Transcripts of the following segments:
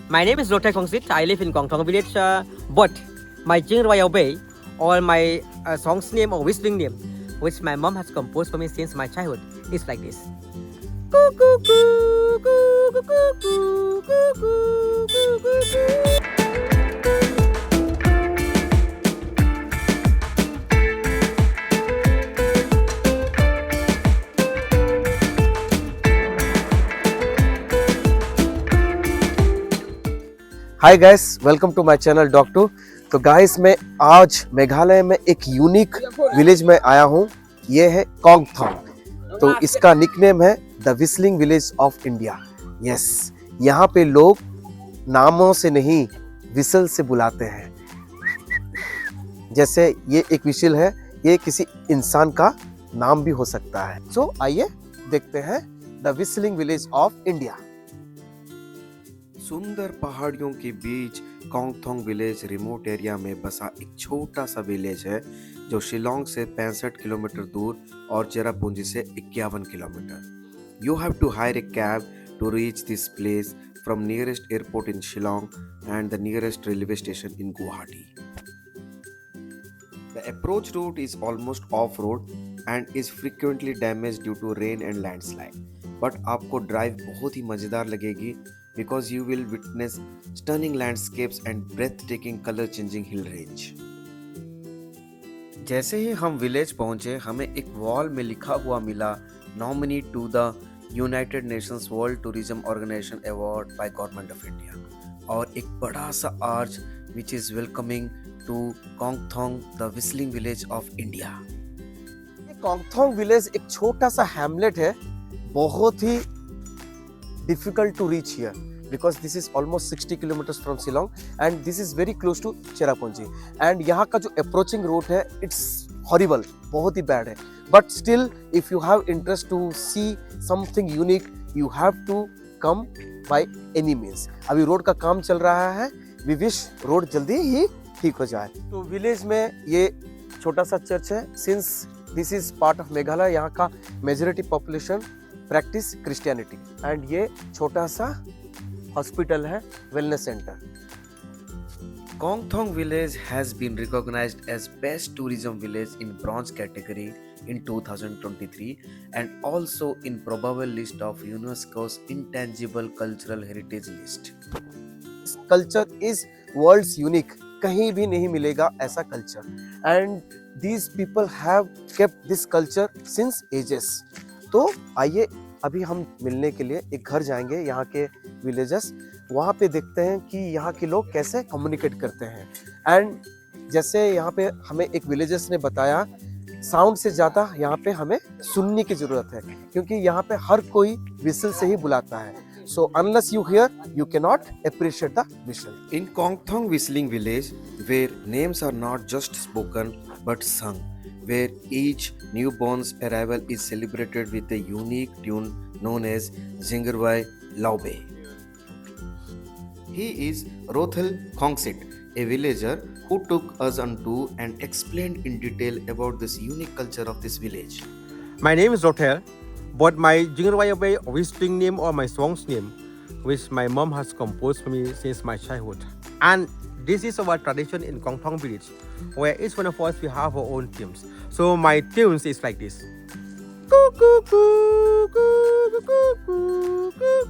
My name is Rotai Kongsit. I live in Kongtong village, but my Jingruayao Bay or my song's name or whistling name, which my mom has composed for me since my childhood, is like this. Coo, coo, coo, coo, coo, coo, coo, coo, coo, coo, coo. Hi guys, welcome to my channel डॉग2। तो guys मैं आज मेघालय में एक unique village में आया हूँ। ये है कोंगथोंग। तो इसका निकनेम है the whistling village of India. Yes, यहाँ पे लोग नामों से नहीं विसल से बुलाते हैं। जैसे ये एक विशल है, ये किसी इंसान का नाम भी हो सकता है। सो आइए देखते हैं the whistling village of India. सुंदर पहाड़ियों के बीच कोंगथोंग विलेज रिमोट एरिया में बसा एक छोटा सा विलेज है जो शिलोंग से 65 किलोमीटर दूर और चेरापूंजी से 51 kilometre. You have to hire a cab to reach this place from nearest airport in Shillong and the nearest railway station in Guwahati. The approach route is almost off-road and is frequently damaged due to rain and landslide. But आपको drive बहुत ही मज़ेदार लगेगी because you will witness stunning landscapes and breathtaking color-changing hill range. जैसे ही हम village पहुंचे, हमें एक wall में लिखा हुआ मिला nominee to the United Nations World Tourism Organization award by government of India और एक बड़ा सा arch which is welcoming to Kongthong the whistling village of India. Kongthong village एक छोटा सा हैमलेट है, बहुत ही difficult to reach here because this is almost 60 kilometers from Shillong and this is very close to Cherrapunji and यहाँ का जो approaching route है it's horrible, बहुत ही bad है, but still if you have interest to see something unique you have to come by any means। अभी road का काम चल रहा है, we wish रोड जल्दी ही ठीक हो जाए। तो विलेज में ये छोटा सा चर्च है, since this is part of Meghalaya, यहाँ का majority population practice Christianity and ये छोटा सा हॉस्पिटल है, wellness centre. Kongthong village has been recognized as best tourism village in bronze category in 2023 and also in probable list of UNESCO's intangible cultural heritage list. Culture is world's unique, कहीं भी नहीं मिलेगा ऐसा culture and these people have kept this culture since ages. तो आइए अभी हम मिलने के लिए एक घर जाएंगे, यहाँ के विलेजर्स, वहाँ पे देखते हैं कि यहाँ के लोग कैसे कम्युनिकेट करते हैं। एंड जैसे यहाँ पे हमें एक विलेजर्स ने बताया, साउंड से ज़्यादा यहाँ पे हमें सुनने की ज़रूरत है क्योंकि यहाँ पे हर कोई विसल से ही बुलाता है। So unless you hear, you cannot appreciate the whistle. In Koंगथोंग whistling village, where names are not just spoken but sung, where each newborn's arrival is celebrated with a unique tune known as Jingerwai Laube. He is Rothel Kongsit, a villager who took us on tour and explained in detail about this unique culture of this village. My name is Rotel, but my Jingruayao Bay whistling name or my song's name, which my mom has composed for me since my childhood. And this is our tradition in Koंगथोंग village, where each one of us we have our own tunes. So my tunes is like this. Coo coo coo coo coo coo coo coo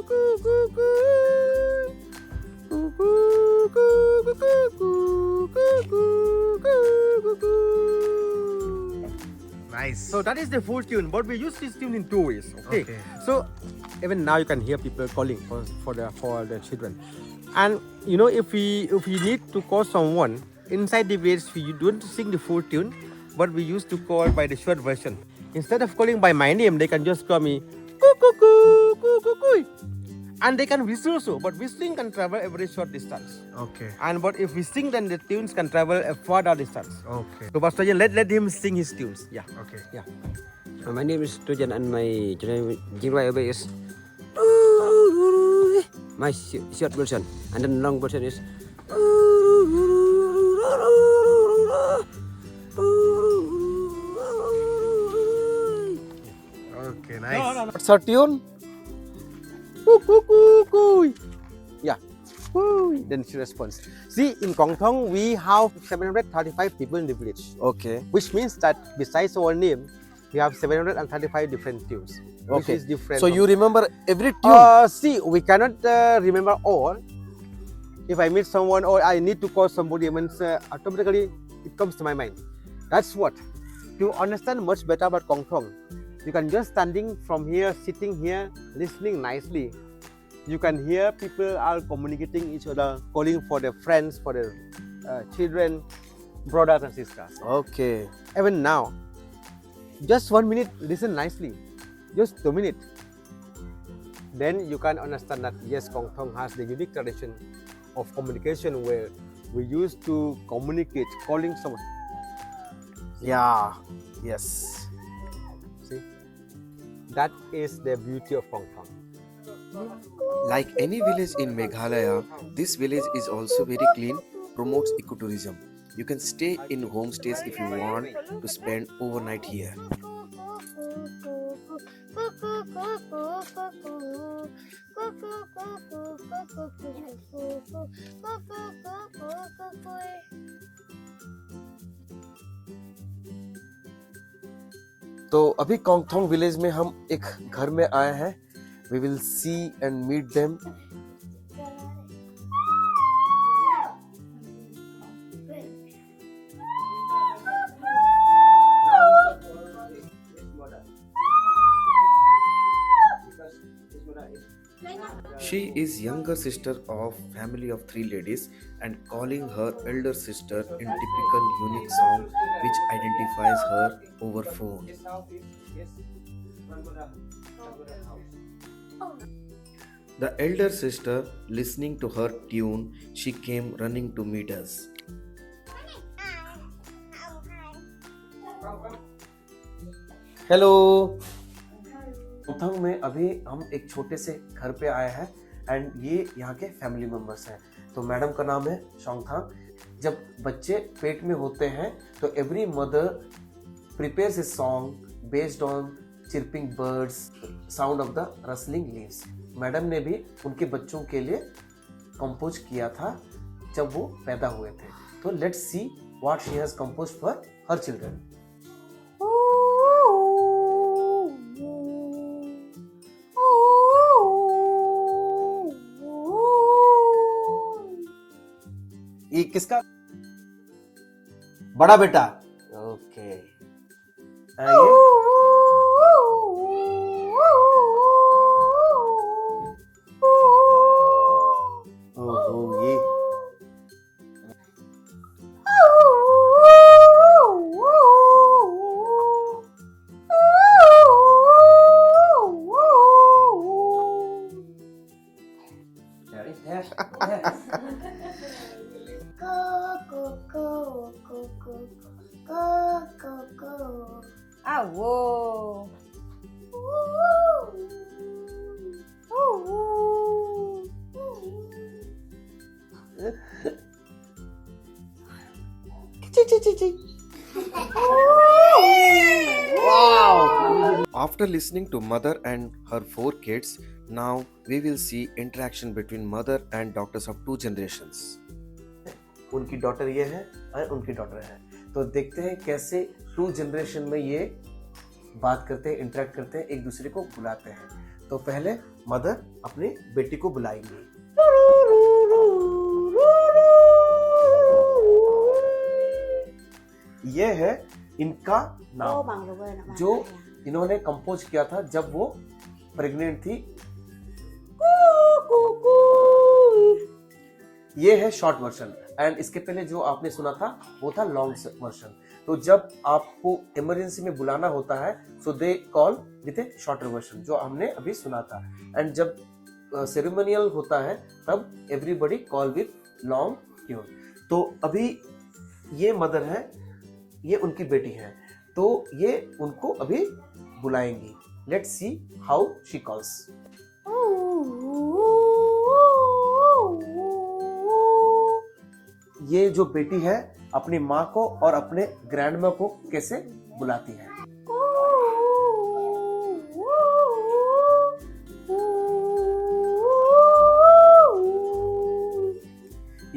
coo coo coo. Coo coo coo coo coo coo coo. Nice. So that is the full tune, but we use this tune in two ways. Okay. So even now you can hear people calling for the children. And you know, if we need to call someone inside the village, we don't sing the full tune, but we used to call by the short version. Instead of calling by my name, they can just call me coo coo coo coo coo coo. And they can whistle also, but whistling can travel a very short distance. Okay. And but if we sing, then the tunes can travel a further distance. Okay. So Pastor Jan, let him sing his tunes. Yeah. Okay. Yeah. My name is Tujan and my Jingruayao Bay is my short version, and then long version is Okay, nice. No. What's our tune? Yeah. Woo, then she responds. See, in Kongthong, we have 735 people in the village, Okay. which means that besides our name, we have 735 different tunes, which Okay. is different. So from- you remember every tune? See, we cannot remember all. If I meet someone or I need to call somebody, means automatically it comes to my mind. That's what. To understand much better about Kongthong, you can just standing from here, sitting here, listening nicely. You can hear people are communicating each other, calling for their friends, for their children, brothers and sisters. Okay. Even now, just 1 minute, listen nicely. Just 2 minutes. Then you can understand that yes, Kongthong has the unique tradition of communication where we used to communicate, calling someone. Yeah. Yes. See, that is the beauty of Kongthong. Like any village in Meghalaya, this village is also very clean, promotes ecotourism. You can stay in homestays if you want to spend overnight here. तो अभी Kongthong village में हम एक घर में आए हैं. We will see and meet them. She is younger sister of family of 3 ladies and calling her elder sister in typical unique song which identifies her over phone. The elder sister, listening to her tune, she came running to meet us. Hello. Kongthong में अभी हम एक छोटे से घर पे आए हैं एंड ये यहाँ के फैमिली मेंबर्स हैं. तो मैडम का नाम है शोंगथांग. जब बच्चे पेट में होते हैं तो every mother prepares a song based on chirping birds, sound of the rustling leaves. Madam ने भी उनके बच्चों के लिए कंपोज किया था जब वो पैदा हुए थे. तो let's see what she has compose for her children. ये किसका? बड़ा बेटा. ओके. ओहो ये. Ah, whoa. After listening to mother and her 4 kids, now we will see interaction between mother and daughters of 2 generations. उनकी डॉटर ये है और उनकी डॉटर है. तो देखते हैं कैसे 2 जनरेशन में ये बात करते हैं, इंटरेक्ट करते हैं, एक दूसरे को बुलाते हैं. तो पहले मदर अपनी बेटी को बुलाएंगी. ये है इनका नाम जो इन्होंने कंपोज किया था जब वो प्रेग्नेंट थी. ये है शॉर्ट वर्जन एंड इसके पहले जो आपने सुना था वो था लॉन्ग वर्जन. तो जब आपको इमरजेंसी में बुलाना होता है so they call with a shorter version जो हमने अभी सुना था. एंड जब सेरेमोनियल होता है तब everybody call with long tune. तो अभी ये मदर है, ये उनकी बेटी है, तो ये उनको अभी बुलाएंगी. Let's see how she calls. ये जो बेटी है अपनी माँ को और अपने ग्रैंड माँ को कैसे बुलाती है.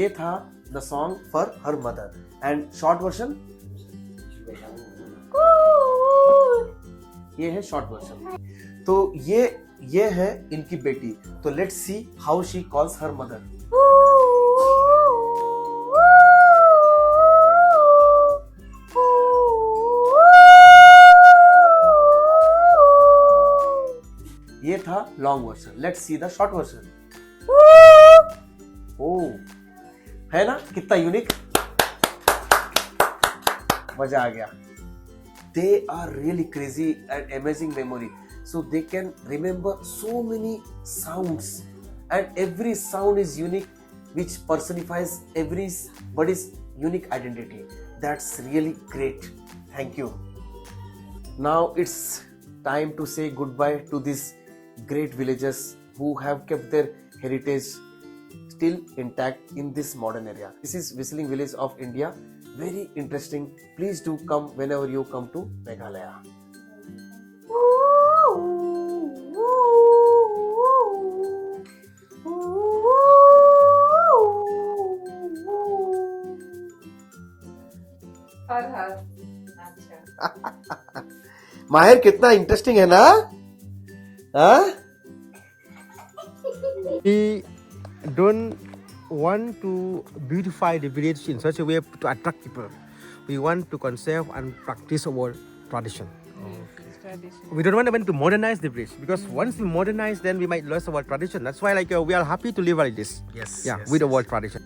ये था the song for her mother and short version ये है शॉर्ट वर्जन। तो ये है इनकी बेटी। तो let's see how she calls her mother. ये था long version. Let's see the short version. ओ है ना कितना यूनिक, मजा आ गया। They are really crazy and amazing memory. So they can remember so many sounds, and every sound is unique, which personifies everybody's unique identity. That's really great. Thank you. Now it's time to say goodbye to these great villagers who have kept their heritage still intact in this modern area. This is Whistling Village of India. Very interesting. Please do come whenever you come to Meghalaya. अच्छा माहिर कितना interesting है ना? हाँ? We don't want to beautify the village in such a way to attract people. We want to conserve and practice our tradition. We don't want even to modernize the village, because once we modernize, then we might lose our tradition. That's why we are happy to live like this. Yes. Yeah, with our tradition.